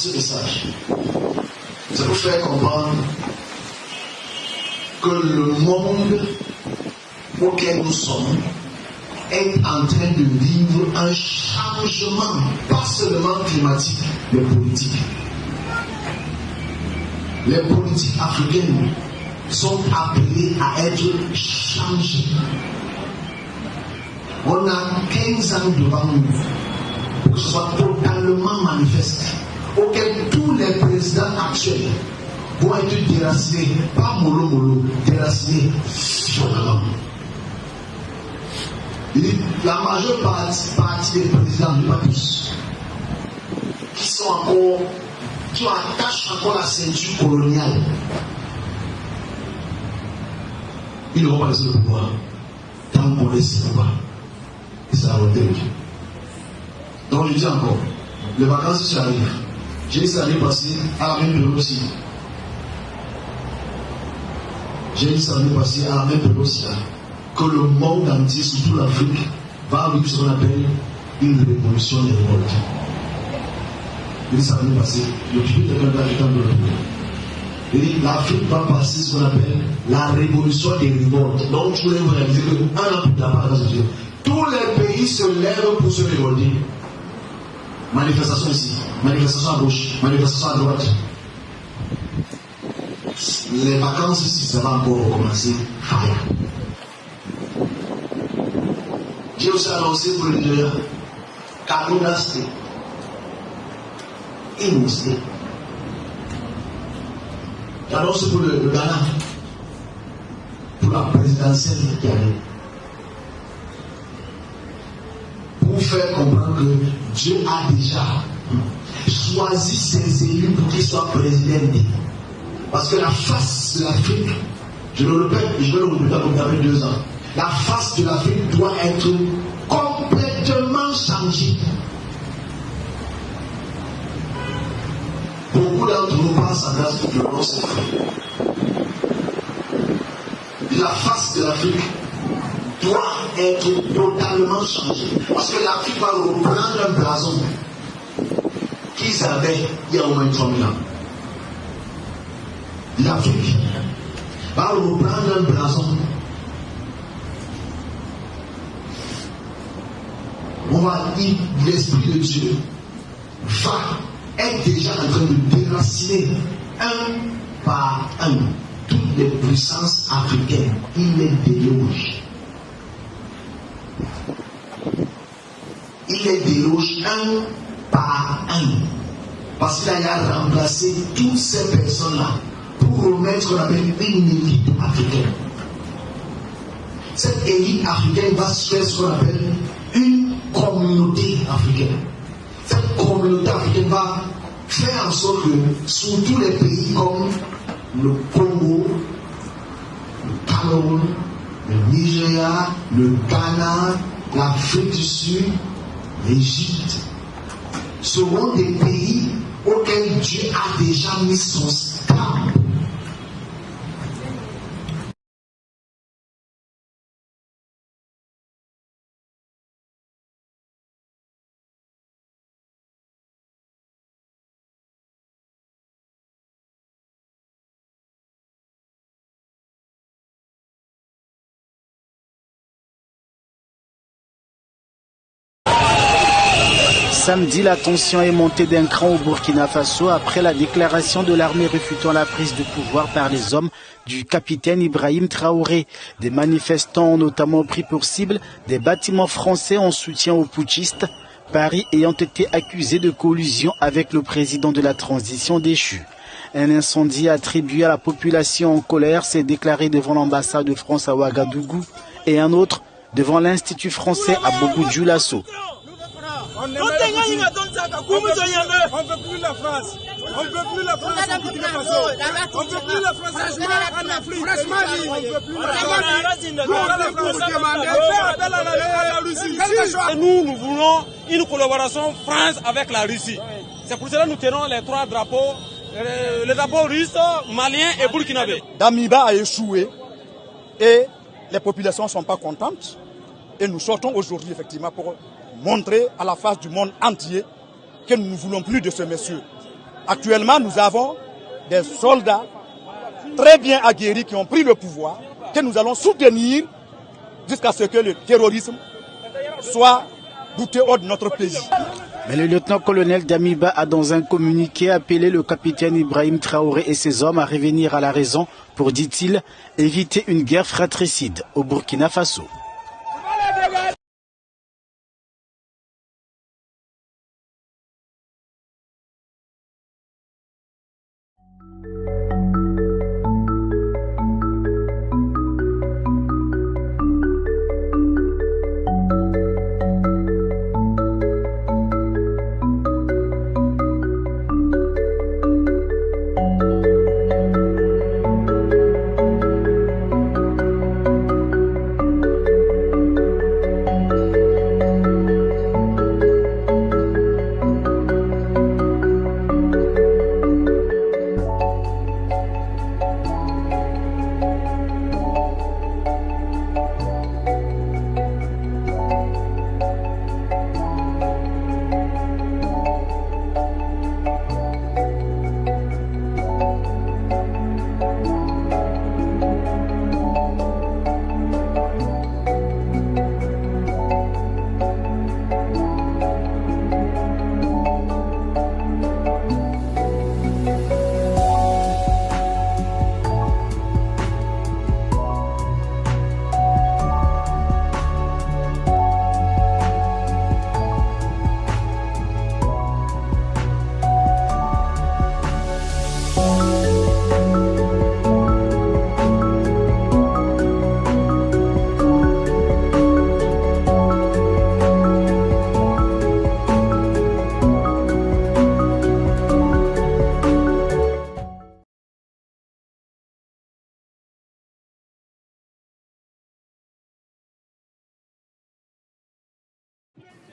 ce message. C'est pour faire comprendre que le monde auquel nous sommes est en train de vivre un changement, pas seulement climatique, mais politique. Les politiques africaines sont appelées à être changées. On a 15 ans devant nous pour que ce soit totalement manifeste, auquel tous les présidents actuels vont être déracinés, pas mollo mollo, déracinés violemment. La majeure partie des présidents, pas tous, qui sont encore, qui attachent encore la ceinture coloniale, ils n'auront pas laissé le pouvoir tant qu'on laisse le pouvoir. Et ça va être. Donc je dis encore, les vacances si arrivent. J'ai dit ça l'année passée à la même période aussi. J'ai dit ça l'année passée à la même période aussi. Que le monde entier, surtout l'Afrique, va vivre ce qu'on appelle une révolution des révoltes. J'ai dit ça l'année passée. Le public de quelqu'un est en train de le dire. L'Afrique va passer ce qu'on appelle la révolution des révoltes. Donc je voulais vous réaliser qu'un an plus tard, tous les pays se lèvent pour se révolter. Manifestation ici, manifestation à gauche, manifestation à droite. Les vacances ici, ça va encore recommencer. J'ai aussi annoncé pour le Nigeria, Kaduna State, Imo State. J'annonce pour le Ghana, pour la présidentielle qui arrive. Pour faire comprendre que Dieu a déjà choisi ses élus pour qu'ils soient présidents. Parce que la face de l'Afrique, je le répète, et je vais le répéter comme ça fait 2 ans, la face de l'Afrique doit être complètement changée. Beaucoup d'entre nous pensent à grâce de l'on s'est fait. La face de l'Afrique doit être totalement changée. Parce que l'Afrique va reprendre un blason qu'ils avaient il y a au moins 3000 ans. L'Afrique va reprendre un blason. On va dire l'Esprit de Dieu va être déjà en train de déraciner un par un toutes les puissances africaines. Il les déloge. Il les déloge un par un. Parce qu'il a remplacé toutes ces personnes-là pour remettre ce qu'on appelle une élite africaine. Cette élite africaine va se faire ce qu'on appelle une communauté africaine. Cette communauté africaine va faire en sorte que sur tous les pays comme le Congo, le Cameroun, le Nigeria, le Ghana, l'Afrique du Sud, l'Égypte, seront des pays auxquels Dieu a déjà mis son stamp. Samedi, la tension est montée d'un cran au Burkina Faso après la déclaration de l'armée réfutant la prise de pouvoir par les hommes du capitaine Ibrahim Traoré. Des manifestants ont notamment pris pour cible des bâtiments français en soutien aux putschistes, Paris ayant été accusé de collusion avec le président de la transition déchu. Un incendie attribué à la population en colère s'est déclaré devant l'ambassade de France à Ouagadougou et un autre devant l'Institut français à Bougou-Dioulasso. On ne veut plus la France. On ne veut plus la France en Burkina Faso. On ne veut plus la France en Afrique. On ne veut plus la France. Nous voulons une collaboration France avec la Russie. C'est pour cela que nous tenons les 3 drapeaux. Le drapeau russe, malien et burkinabé. Damiba a échoué et les populations ne sont pas contentes. Et nous sortons aujourd'hui effectivement pour montrer à la face du monde entier que nous ne voulons plus de ce monsieur. Actuellement, nous avons des soldats très bien aguerris qui ont pris le pouvoir, que nous allons soutenir jusqu'à ce que le terrorisme soit bouté hors de notre pays. Mais le lieutenant-colonel Damiba a dans un communiqué appelé le capitaine Ibrahim Traoré et ses hommes à revenir à la raison pour, dit-il, éviter une guerre fratricide au Burkina Faso.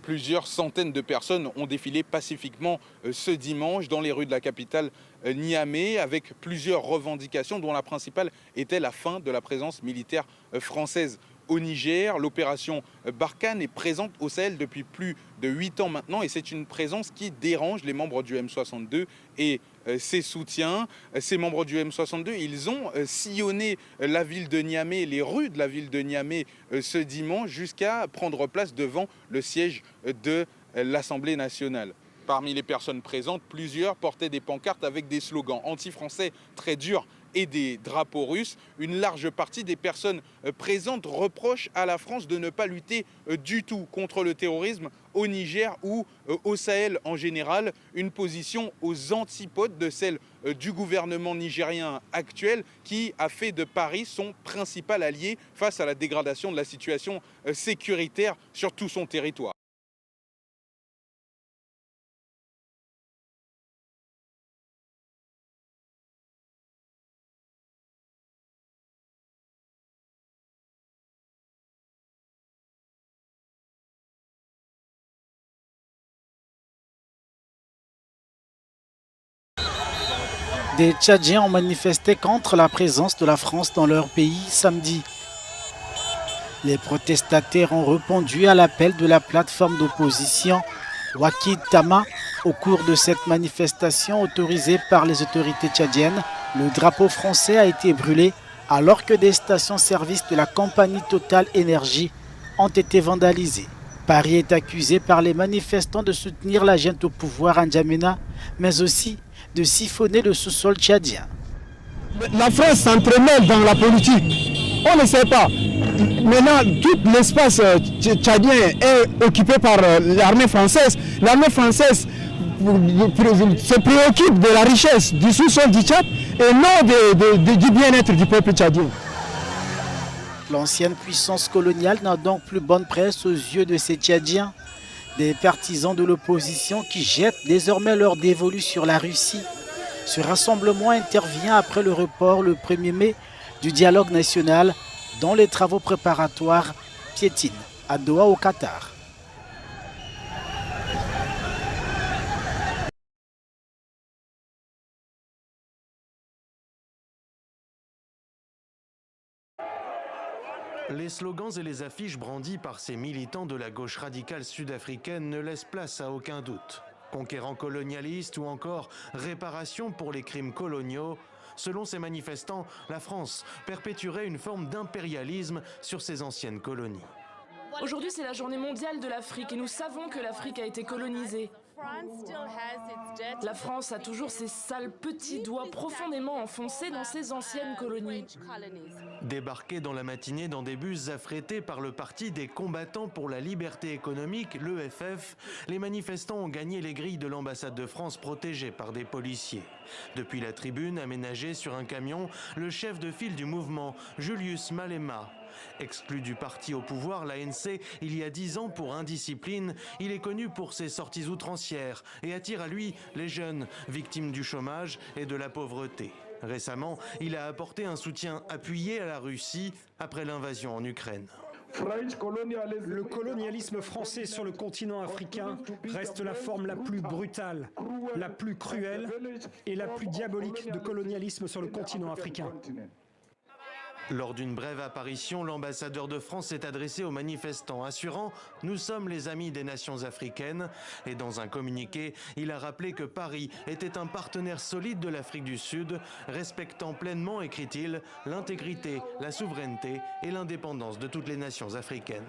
Plusieurs centaines de personnes ont défilé pacifiquement ce dimanche dans les rues de la capitale Niamey avec plusieurs revendications dont la principale était la fin de la présence militaire française au Niger. L'opération Barkhane est présente au Sahel depuis plus de 8 ans maintenant et c'est une présence qui dérange les membres du M62 et ses soutiens. Ces membres du M62, ils ont sillonné la ville de Niamey, les rues de la ville de Niamey ce dimanche jusqu'à prendre place devant le siège de l'Assemblée nationale. Parmi les personnes présentes, plusieurs portaient des pancartes avec des slogans anti-français très durs et des drapeaux russes. Une large partie des personnes présentes reprochent à la France de ne pas lutter du tout contre le terrorisme au Niger ou au Sahel en général, une position aux antipodes de celle du gouvernement nigérien actuel qui a fait de Paris son principal allié face à la dégradation de la situation sécuritaire sur tout son territoire. Des Tchadiens ont manifesté contre la présence de la France dans leur pays samedi. Les protestataires ont répondu à l'appel de la plateforme d'opposition Wakid Tama. Au cours de cette manifestation autorisée par les autorités tchadiennes, le drapeau français a été brûlé alors que des stations-service de la compagnie Total Énergie ont été vandalisées. Paris est accusé par les manifestants de soutenir la junte au pouvoir en N'Djamena, mais aussi de siphonner le sous-sol tchadien. La France s'entremêle dans la politique. On ne sait pas. Maintenant, tout l'espace tchadien est occupé par l'armée française. L'armée française se préoccupe de la richesse du sous-sol du Tchad et non du bien-être du peuple tchadien. L'ancienne puissance coloniale n'a donc plus bonne presse aux yeux de ces Tchadiens. Des partisans de l'opposition qui jettent désormais leur dévolu sur la Russie. Ce rassemblement intervient après le report le 1er mai du dialogue national dont les travaux préparatoires piétinent à Doha au Qatar. Les slogans et les affiches brandis par ces militants de la gauche radicale sud-africaine ne laissent place à aucun doute. conquérant colonialiste ou encore réparation pour les crimes coloniaux. Selon ces manifestants, la France perpétuerait une forme d'impérialisme sur ses anciennes colonies. Aujourd'hui, c'est la journée mondiale de l'Afrique et nous savons que l'Afrique a été colonisée. La France a toujours ses sales petits doigts profondément enfoncés dans ses anciennes colonies. Débarqués dans la matinée dans des bus affrétés par le Parti des combattants pour la liberté économique, l'EFF, les manifestants ont gagné les grilles de l'ambassade de France protégée par des policiers. Depuis la tribune aménagée sur un camion, le chef de file du mouvement, Julius Malema, exclu du parti au pouvoir, l'ANC, il y a 10 ans pour indiscipline, il est connu pour ses sorties outrancières et attire à lui les jeunes victimes du chômage et de la pauvreté. Récemment, il a apporté un soutien appuyé à la Russie après l'invasion en Ukraine. Le colonialisme français sur le continent africain reste la forme la plus brutale, la plus cruelle et la plus diabolique de colonialisme sur le continent africain. Lors d'une brève apparition, l'ambassadeur de France s'est adressé aux manifestants, assurant « Nous sommes les amis des nations africaines » et dans un communiqué, il a rappelé que Paris était un partenaire solide de l'Afrique du Sud, respectant pleinement, écrit-il, l'intégrité, la souveraineté et l'indépendance de toutes les nations africaines.